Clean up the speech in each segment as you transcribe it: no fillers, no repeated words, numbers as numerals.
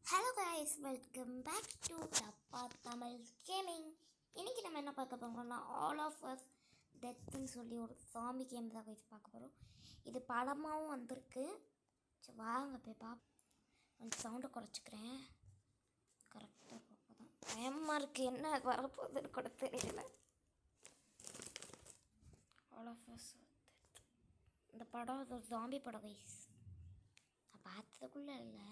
Hello guys, welcome back to Dabba Tamil gaming. இன்றைக்கி நம்ம என்ன பார்க்க போகிறோம்னா ஆல் ஆஃப் அஸ் டெத்துன்னு சொல்லி ஒரு சாமி கேம் தான் கைஸ் பார்க்க போகிறோம். இது படமாகவும் வந்திருக்கு. சரி வாங்க போய் கொஞ்சம் சவுண்டை குறைச்சிக்கிறேன். கரெக்டாக பார்ப்ப தான் பயமாக இருக்குது, என்ன வரப்போகுதுன்னு கூட தெரியல. ஆல் ஆஃப் அஸ் டெத் இந்த படம் ஒரு சாம்பி படம் கைஸ். நான் பார்த்ததுக்குள்ளே இல்லை,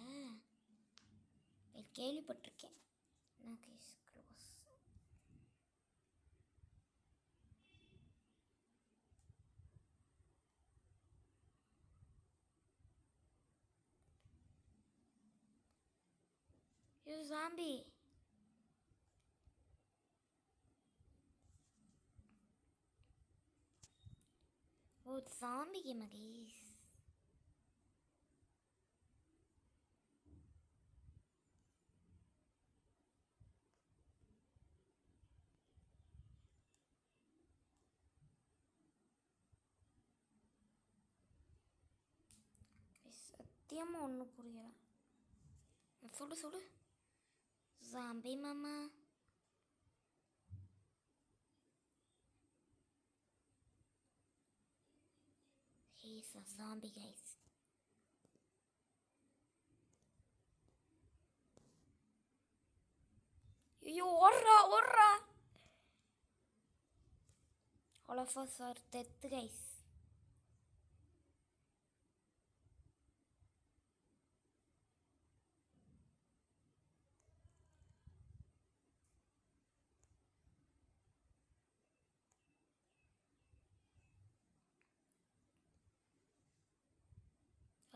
கேள்விப்பட்டிருக்கேன். என்ன கேஸ் க்ளோஸ். இது ஜாம்பி. ஓ ஜாம்பி கேமா கேஸ். சத்தியமாக ஒன்றும் புரியலை. சுடு சுடு ஜாம்பி மாமா. He's a zombie guys. ஐயோ ஓடுறா ஓடுறா. All of us are dead guys.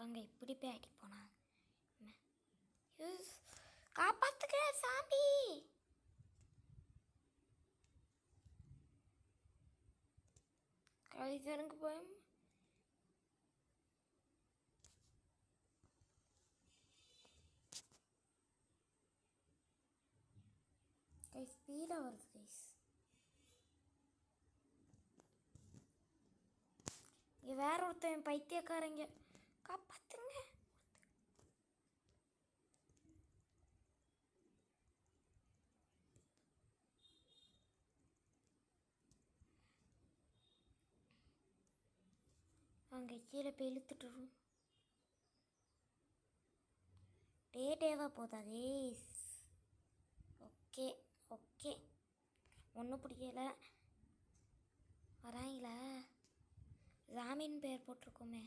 அங்கே இப்படி போய் அடி போனாங்க. காப்பாத்துக்க சாம்பி. கழிச்சனுக்கு பயம். கைஸ் ஸ்பீடாக வருது கைஸ். இங்கே வேற ஒருத்தன் பைத்தியக்காரங்க. காப்பாத்துங்க. அங்கே கீழே போய் இழுத்துட்டுரும். டேவாக போதா கேஸ். ஓகே ஓகே, ஒன்றும் பிடிக்கல. வராங்களா? ராமின் பேர் போட்டிருக்கோமே.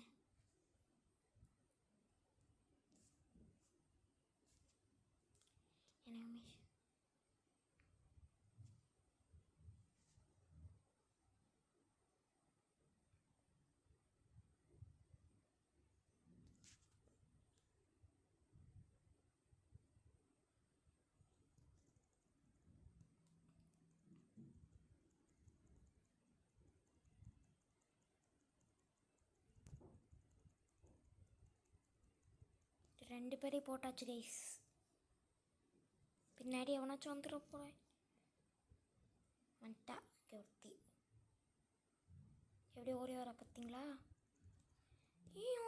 எனக்கு ரெண்டு பேரையும் போட்டாச்சு கைஸ். பின்னாடி எவனாச்சும் வந்துட போகிறேன். வந்துட்டா ஒருத்தி. எப்படி ஓடி வர பார்த்தீங்களா? ஐயோ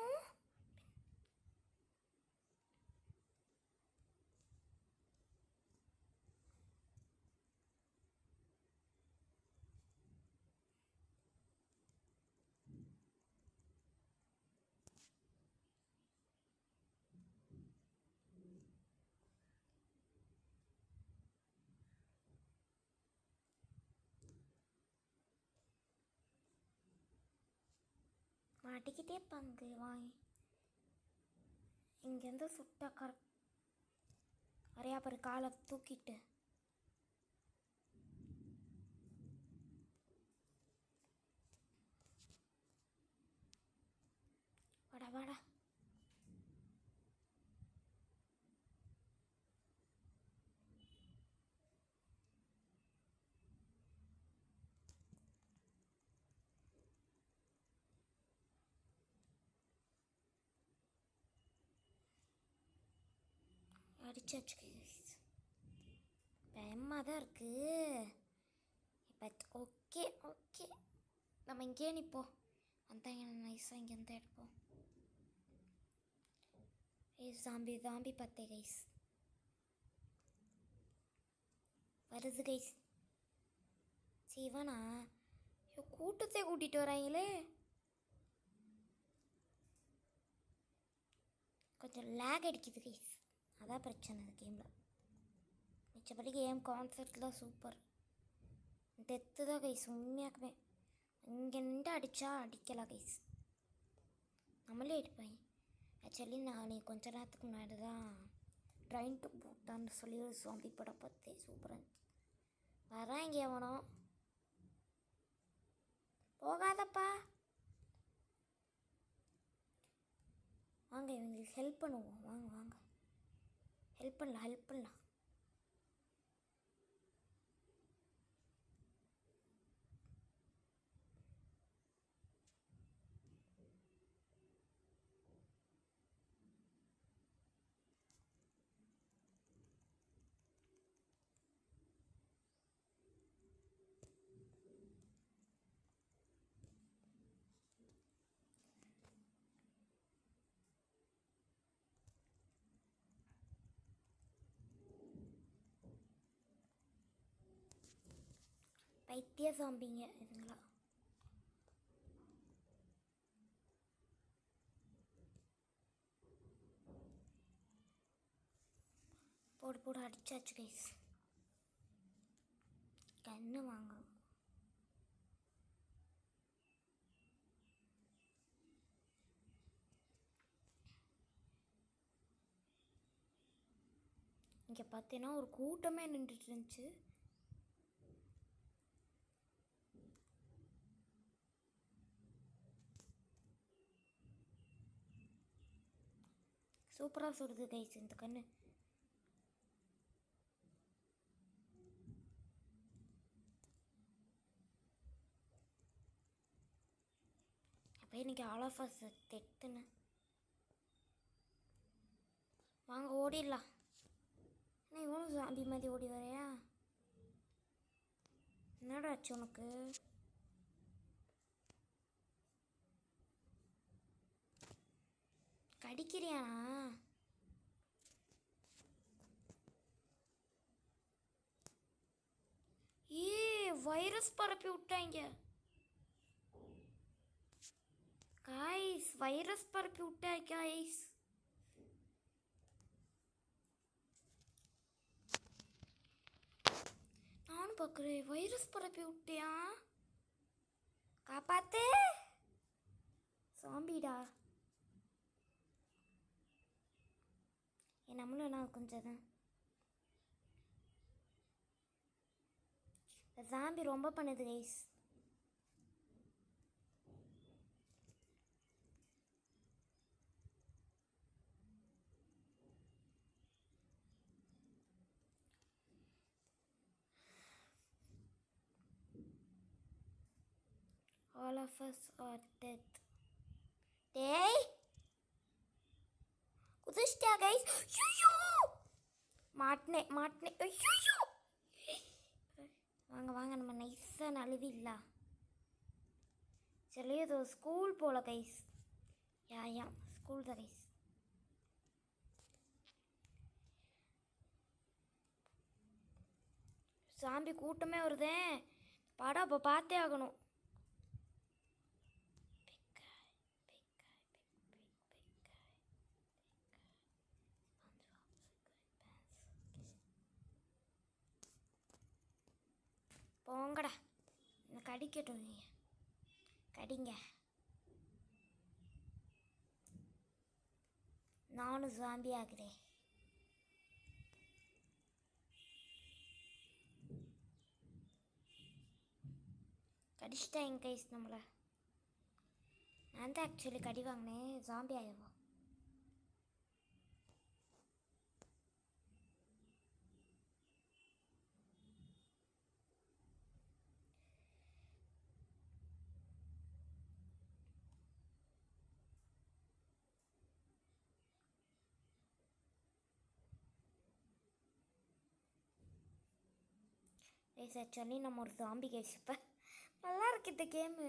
மாட்டிக்கிட்டே பங்கு வாங்கி இங்கேருந்து சுட்டா நிறையா பேர் காலை தூக்கிட்டு. வாடா வாடா. அடிச்சாச்சு கைஸ். பயமாக தான் இருக்குது. பட் ஓகே ஓகே, நம்ம இங்கேயே நிற்போம். வந்தாங்க நைஸாக இங்கே வந்து எடுப்போம். ஜாம்பி பார்த்தே கைஸ். வருது கைஸ். சிவனா கூட்டத்தை கூட்டிகிட்டு வராங்களே. கொஞ்சம் லேக் அடிக்குது கைஸ், அதான் பிரச்சனை இந்த கேமில். மிச்சப்படி கேம் கான்செப்ட்லாம் சூப்பர். டெத்து தான் கைஸ் உண்மையாக்குமே. இங்கே நின்று அடித்தா அடிக்கலாம் கைஸ், நம்மளே அடிப்பேன். ஆக்சுவலி நான் கொஞ்ச நேரத்துக்கு முன்னாடி தான் ட்ரைன் டு பூட்டான்னு சொல்லி ஒரு சாம்பி படம் பார்த்தேன். சூப்பராக இருந்துச்சு. வரேன் இங்கே எவனோ. போகாதப்பா, வாங்க இவங்களுக்கு ஹெல்ப் பண்ணுவோம். வாங்க வாங்க, ஹெல்ப் பண்ணலாம். பைத்திய சாம்பிங்க இதுங்களா. போடு அடிச்சாச்சு கைஸ். கன்று வாங்கணும். இங்கே பார்த்தீங்கன்னா ஒரு கூட்டமே நின்றுட்டு இருந்துச்சு. சூப்பராக சுடுது கைஸ் இந்த கன்று. அப்போ இன்னைக்கு ஆல் ஆஃப் அஸ் தெட்டுன்னு. வாங்க ஓடிடலாம். என்ன இவ்வளோ சாம்பி மாதிரி ஓடி வரையா? என்னடா ஆச்சு உனக்கு? கடிக்கிறியானா? வைரஸ் பரப்பி விட்டாங்க காய்ஸ், வைரஸ் பரப்பி விட்டாங்க காய்ஸ். நானும் பார்க்குறேன், வைரஸ் பரப்பி விட்டியா? காப்பாத்து சாம்பிடா. நம்மளும் நான் கொஞ்சம் தான். சாம்பி ரொம்ப பண்ணுது guys. All of us are dead. டேய் குதிச்சிட்டா கைஸ். ஐயோ மாட்டினேன். ஐயோ வாங்க நம்ம நைஸாக நழுவில்ல. சரி அது ஸ்கூல் போல கைஸ். யா ஸ்கூல் தான் கைஸ். சாம்பி கூட்டமே வருதே. படம் இப்போ பார்த்தே ஆகணும். போங்கடா, கடிக்கட்டும். கடிங்க. நானும் சாம்பி ஆகுறேன். கடிச்சிட்டாங்க கைஸ் நம்மளை. நான் தான் ஆக்சுவலி கடி வாங்கினேன். சாம்பி ஆயிடுவோம். கைஸ் ஆக்சுவலி நம்ம ஒரு சாம்பி கைஸ். இப்போ நல்லா இருக்கு இந்த கேமு.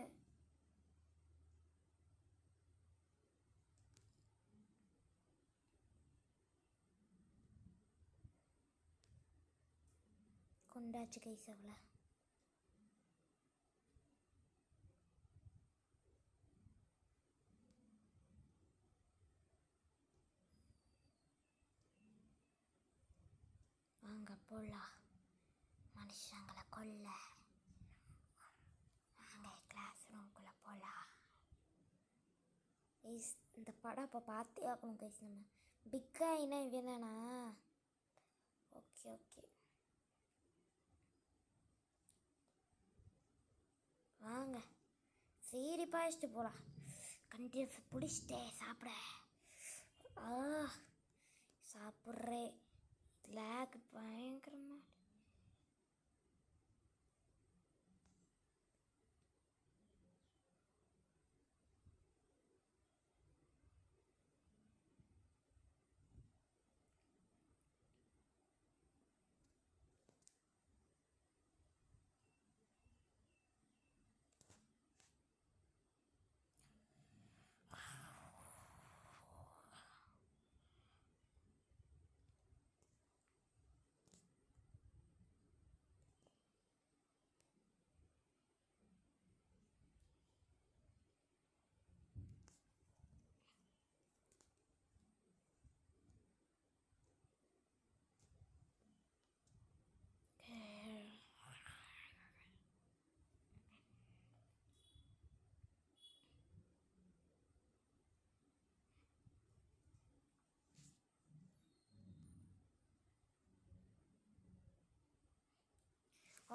கொண்டாச்சு கைஸ் அவளை. வாங்க போலாம் மனுஷங்களை கொல்ல. வாங்க கிளாஸ் ரூம்குள்ளே போகலாம். கைஸ் இந்த படம் இப்போ பார்த்தே ஆகணும் கைஸ். நம்ம பிக்காயினா இவன் தானா? ஓகே ஓகே வாங்க சரி பாய்ச்சிட்டு போகலாம். கண்டிப்பாக பிடிச்சிட்டே சாப்பிட. சாப்பிட்றேன். லேக் பயங்கரமாக.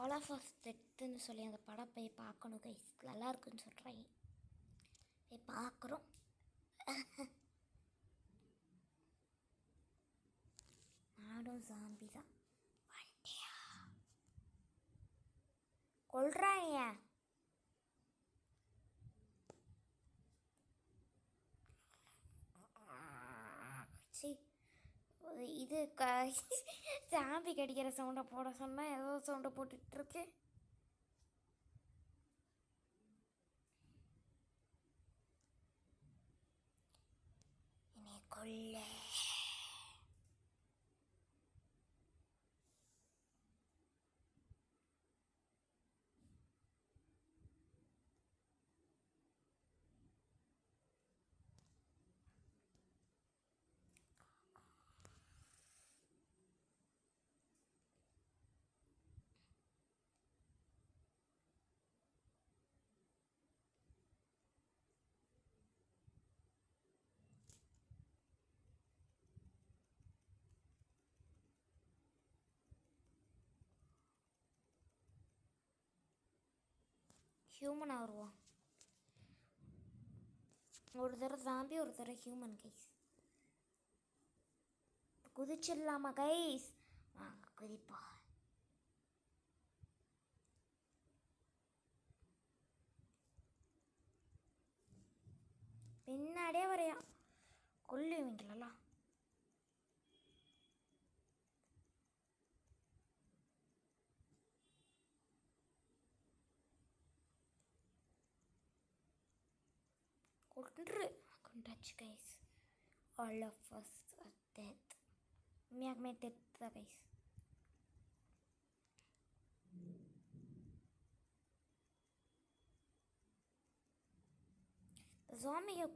ஆல் ஆஃப் அஸ் டெத்துன்னு சொல்லி அந்த படம் போய் பார்க்கணும் கைஸ். நல்லா இருக்குன்னு சொல்கிறேன். போய் பார்க்குறோம். நானும் ஜாம்பி தான். வண்டியா கொள்றாங்க. சரி இது சாம்பி கடிக்கிற சவுண்டை போட சொன்னால் ஏதோ சவுண்டை போட்டுட்ருக்கு. என்னை கொல்ல. ஹியூமனாக வருவோம். ஒரு தடவை ஜாம்பி ஒரு தடவை ஹியூமன் கைஸ். குதிச்சிடலாமா கைஸ்? வாங்க குதிப்பா. பின்னாடியே வரையா கொல்லுவீங்களா? கொண்டாச்சு guys. All of us death. உண்மையாகவே டெத் தான் கைஸ். ஜாம்பியை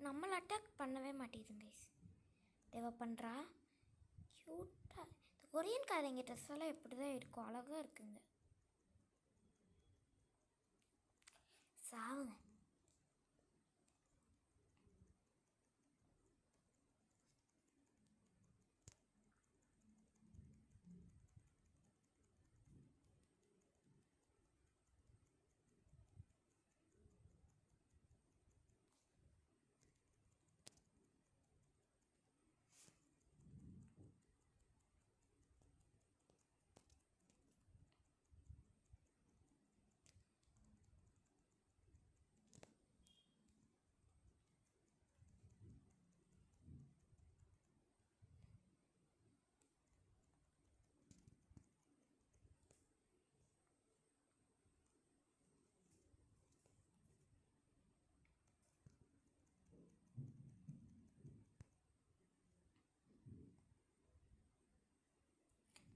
நம்மளை அட்டாக் பண்ணவே மாட்டேங்குது கைஸ். தேவை பண்ணுறா க்யூட்டாக. இந்த கொரியன் காரங்க ட்ரெஸ் எல்லாம் இப்படி தான் இருக்கும். அழகாக இருக்குங்க. சாவுங்க.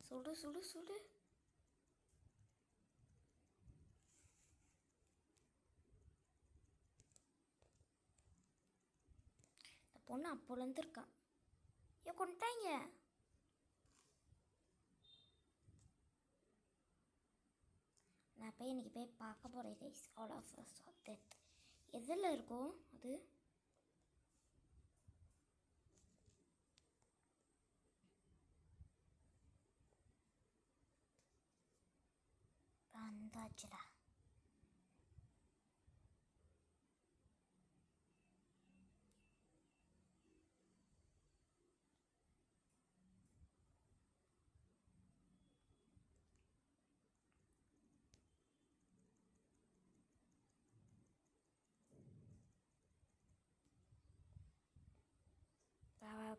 சுடு சுடு சுடு. பொண்ணு அப்போலேருந்து இருக்கா. ஏன் கொண்டுட்டாங்க. நான் போய் இன்றைக்கி போய் பார்க்க போகிறேன் guys. All of us are death எதில் இருக்கும் அது? வந்தாச்சுடா.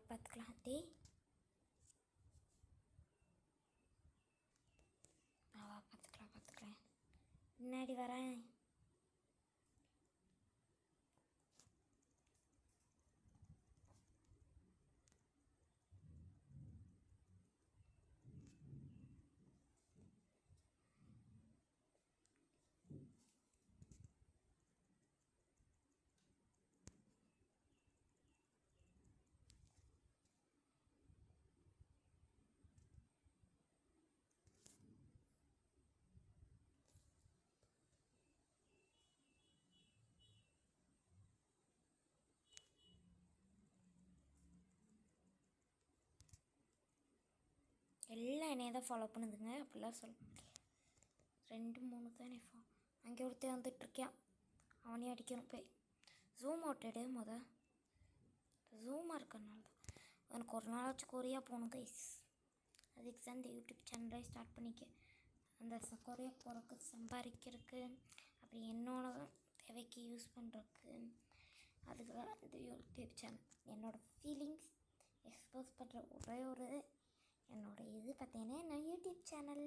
பார்த்துக்கலாம். பார்த்துக்கலாம். முன்னாடி வரேன். எல்லாம் என்னைய தான் ஃபாலோ பண்ணுதுங்க. அப்படிலாம் சொல்ல 2-3 தானே அங்கே ஒருத்தர் வந்துட்டுருக்கான். அவனையும் அடிக்கணும். போய் ஜூம் அவுட் எடு. ஜூமாக இருக்கனால தான் எனக்கு ஒரு நாளாச்சும் கொரியா போகணும் கைஸ். அதுக்கு தான் இந்த யூடியூப் சேனலை ஸ்டார்ட் பண்ணிக்க. அந்த கொரியா போகிறதுக்கு சம்பாதிக்கிறதுக்கு அப்படி என்னோட தேவைக்கு யூஸ் பண்ணுறதுக்கு அதுக்கு தான் இந்த யூடியூப் சேனல். என்னோடய ஃபீலிங்ஸ் எக்ஸ்போஸ் பண்ணுற ஒரே ஒரு என்னோடய இது பார்த்தீங்கன்னா நான் யூடியூப் சேனல்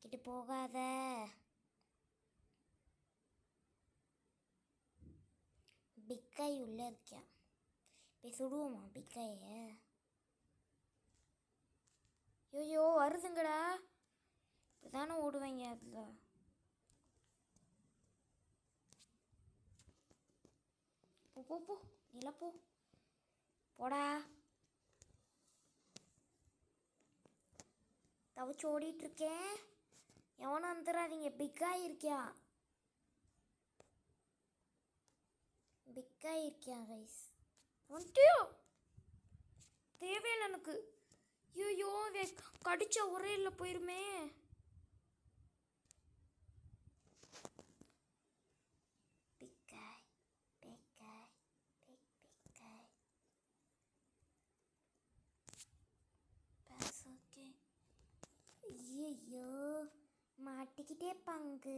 கிட்ட போகாத. பிக்காய் உள்ளே இருக்கியா? போய் சுடுவோமா பிக்காயை? ஐயோ வருதுங்கடா. இப்போ தானே ஓடுவாங்க அதில். போ நிலப்போ போடா. தவிச்சு ஓடிட்டுருக்கேன். எவனும் வந்துடாதீங்க. பிக்காய் இருக்கியா? கைஸ் வந்துட்டியோ? தேவையில்லை எனக்கு. ஐயோ கடிச்ச ஒரே இல்லை போயிருமே. ஐயோ மாட்டிக்கிட்டே பங்கு.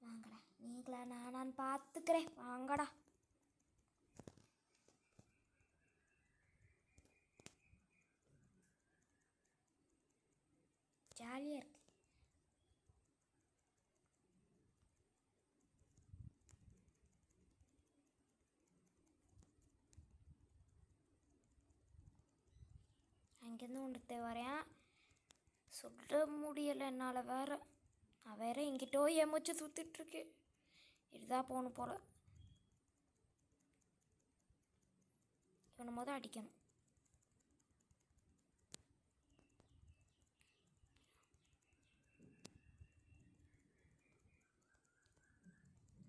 வாங்கடா நீங்களா நான் பார்த்துக்கிறேன். வாங்கடா. ஜாலியாக இருக்கு. அங்கேருந்து ஒன்று வரேன். சொல்ல முடியலை என்னால். நான் வேற எங்கிட்டோ ஏமாச்சு சுற்றிட்டுருக்கு. இதுதான் போகணும் போல். இவனை அடிக்கணும்.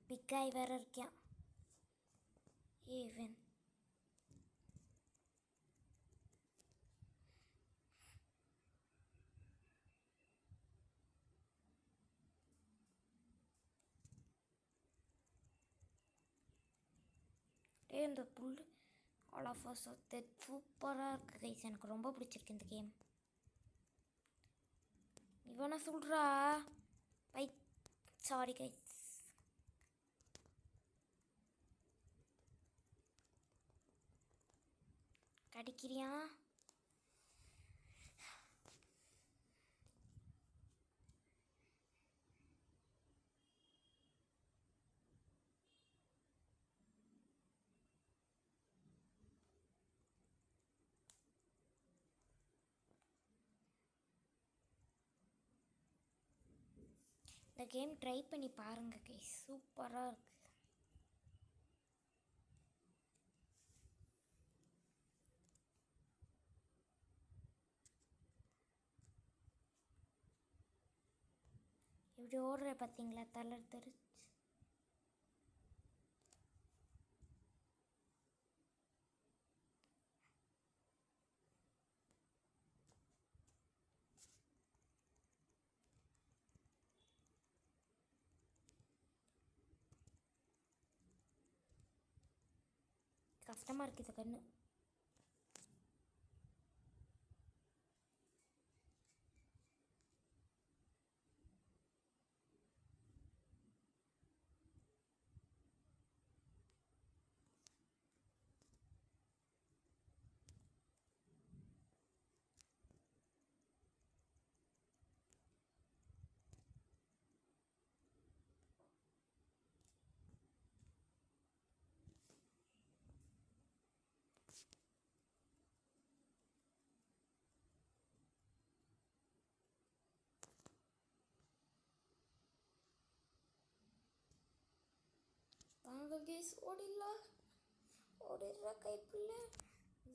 பிக்காய் வேற இருக்கான். ஏவன் இந்த புல் ஆல் ஆஃப் அஸ் சூப்பராக இருக்குது கைஸ். எனக்கு ரொம்ப பிடிச்சிருக்கு இந்த கேம். இவனை சொல்கிறா பை. Sorry guys. கடிக்கிறியா? இந்த கேம் ட்ரை பண்ணி பாருங்கள் கைஸ். சூப்பராக இருக்குது. எப்படி ஓடுற பார்த்தீங்களா, தளர் தெரிச்சு. கஷ்டமாக இருக்குது கண்ணு. வாங்க கேஸ், ஓடிடலாம். ஓடிடுறா கைப்புள்ள.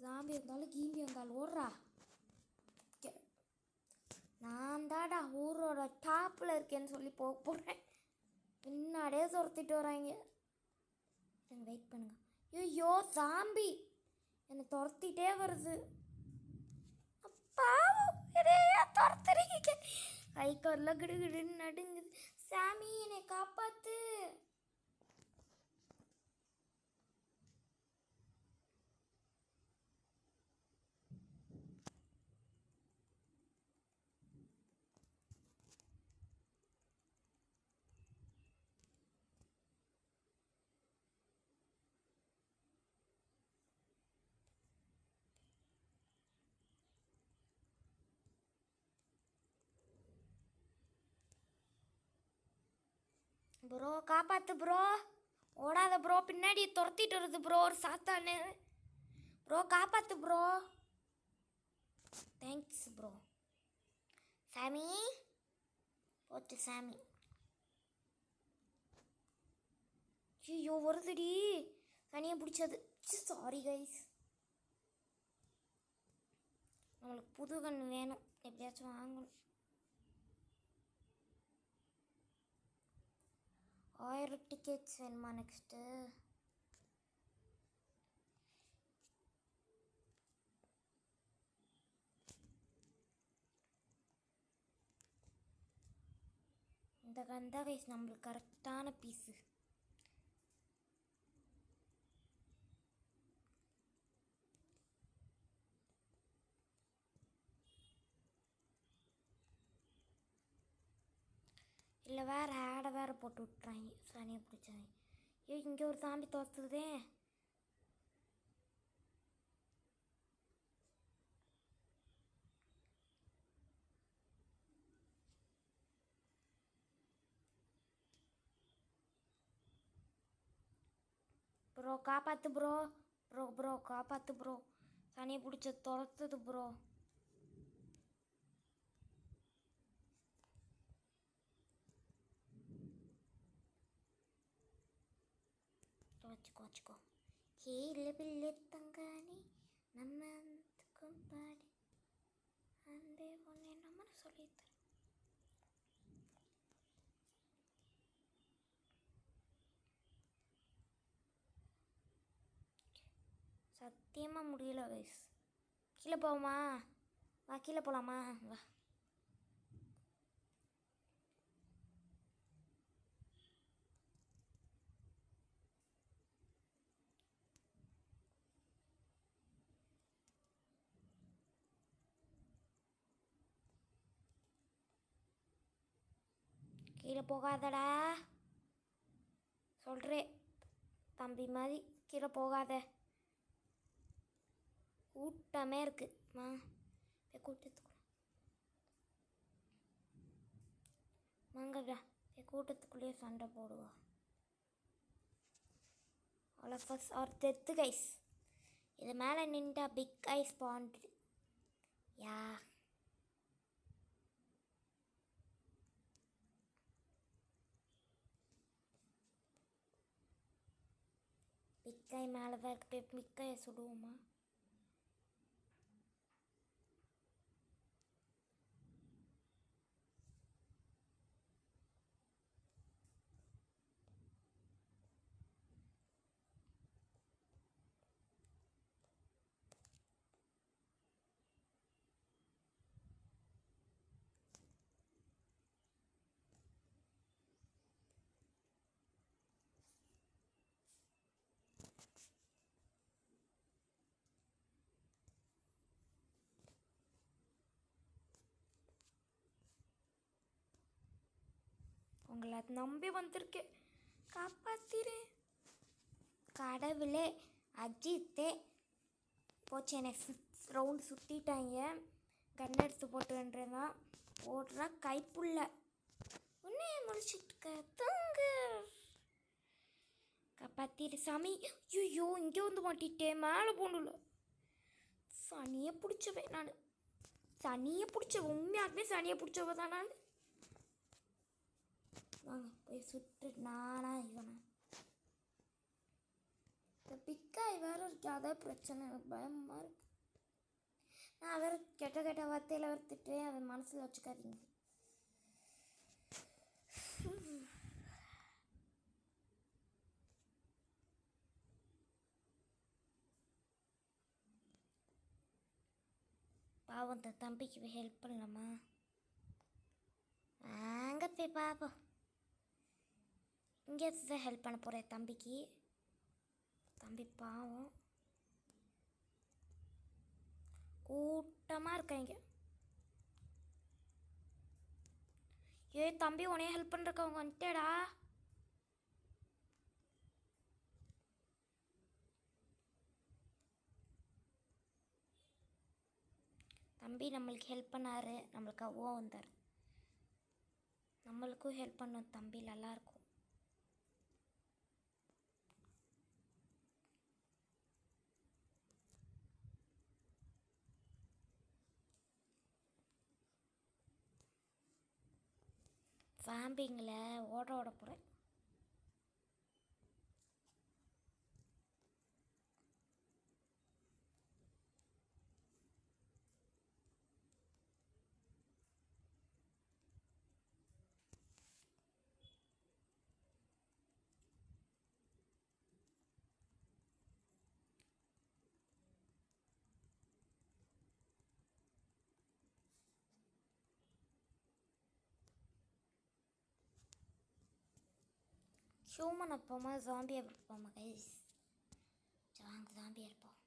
ஜாம்பி இருந்தாலும் கீம்பி இருந்தாலும் ஓடுறா. நான் தாடா ஊரோட டாப்பில் இருக்கேன்னு சொல்லி போக போகிறேன். பின்னாடியே துரத்திட்டு வராங்க. எனக்கு வெயிட் பண்ணுங்க. ஐயோ ஜாம்பி என்னை துரத்திட்டே வருது. அப்பா துரத்துறீங்க. கை காலில் கிடுகிடுன்னு நடுங்குது. சாமி என்னை காப்பாத்து. ப்ரோ காப்பாத்து ப்ரோ. ஓடாத ப்ரோ, பின்னாடி துரத்திட்டு வருது ப்ரோ ஒரு சாத்தானு. ப்ரோ காப்பாத்து ப்ரோ. Thanks bro. சாமி போச்சு சாமி. ஐயோ வருதுடி, தனியாக பிடிச்சது. Sorry guys. நம்மளுக்கு புது கன்று வேணும், எப்படியாச்சும் வாங்கணும். 1000 டிக்கெட்ஸ் வேணுமா நெக்ஸ்ட்டு? இந்த கந்தா கைஸ் நம்மளுக்கு கரெக்டான பீஸு. இல்லை வேறு ஆடை வேறு போட்டு விட்றாங்க, சனியை பிடிச்சாங்க. ஐயோ இங்கே ஒரு சாம்பி துரத்துதே. ப்ரோ காப்பாற்று ப்ரோ. ப்ரோ காப்பாற்று ப்ரோ. சனியை பிடிச்ச துரத்துது ப்ரோ. வச்சுக்கோ. கீழே பிள்ளை தங்கானி நம்ம பாடி அன்பே ஒன்று நம்ம சொல்லித்தரேன். சத்தியமாக முடியல கைஸ். கீழே போவோமா? வா கீழே போகலாமா? வா. கீழே போகாதடா சொல்கிறேன் தம்பி மாதிரி. கீழே போகாத, கூட்டமே இருக்குது. கூட்டத்துக்குள்ள வாங்கடா, கூட்டத்துக்குள்ளேயே சண்டை போடுவா. All of us are death guys. இது மேலே நின்றா பிக் ஐஸ் பாண்ட். யா பிக்காய் மேலே தான் இருக்கு. பிக்காயை சுடுவோமா? உங்களை நம்பி வந்திருக்கேன், காப்பாத்திரு கடவுளே. அஜித்தே போச்சு, என்னை ரவுண்டு சுற்றிட்டாங்க. கன் எடுத்து போட்டுன்றதான் ஓடுறா கைப்புள்ள. உன்னைய முடிச்சுட்டு தூங்கு, காப்பாத்திரு சாமி. ஐயோ இங்கே வந்து மாட்டிட்டேன், மேலே போகணும்ல. சனியை பிடிச்சவன் நான், சனியை பிடிச்சவன், உண்மையாகவே சனியை பிடிச்சவ தான் நான். வாங்க போய் சுட்டு நானா இவனா. இந்த பிக்காய் வேறு இருக்கு, அதான் பிரச்சனை. எனக்கு பயமாக இருக்கு. நான் வேறு கெட்ட கெட்ட வார்த்தையில் வேறு திட்டுறேன், அதை மனசில் வச்சுக்காதீங்க. பாவம், இந்த தம்பிக்கு போய் ஹெல்ப் பண்ணலாமா? அங்கே போய் பாப்போம். இங்கே தான் ஹெல்ப் பண்ண போகிறேன் தம்பிக்கு. தம்பி பாவம், கூட்டமாக இருக்காங்க. தம்பி உனைய ஹெல்ப் பண்ணுறக்கவங்க வந்துட்டேடா. தம்பி நம்மளுக்கு ஹெல்ப் பண்ணார், நம்மளுக்கு அவ்வளோ வந்தார். நம்மளுக்கும் ஹெல்ப் பண்ணோம் தம்பி, நல்லாயிருக்கும். ஃபேம்பிங்கில் ஓட போகிறேன். ஹியூமன் அப்போமா ஜாம்பியாக இருப்போமா கைஸ்? வாங்க ஜாம்பியாக இருப்போம்.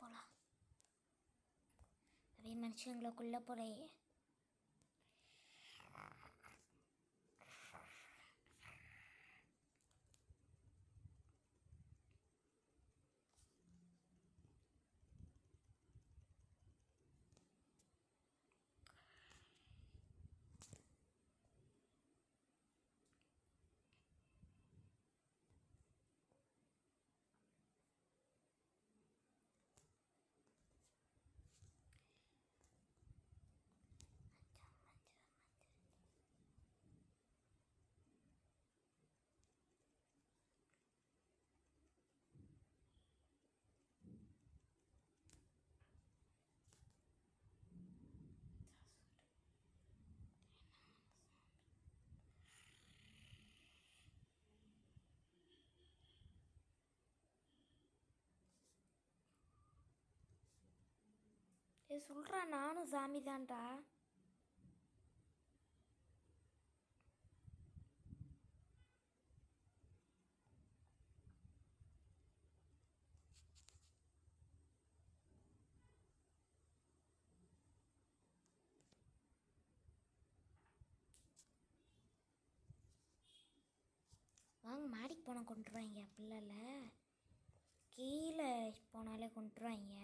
போகலாம். அதே மனுஷங்களுக்குள்ளே போகிறேன். சொல்கிறா, நானும் சாமி தான்டா. வாங்க மாடிக்கு போனால் கொண்டுருவாங்க, பிள்ளைல கீழே போனாலே கொண்டுருவாங்க.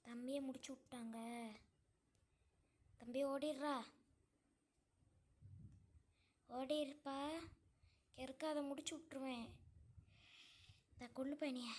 தம்பியை முடிச்சு விட்டாங்க. தம்பி ஓடிடுறா, ஓடிருப்பா, இருக்க அதை முடிச்சு விட்ருவேன். இந்த கொள்ளு பையனிய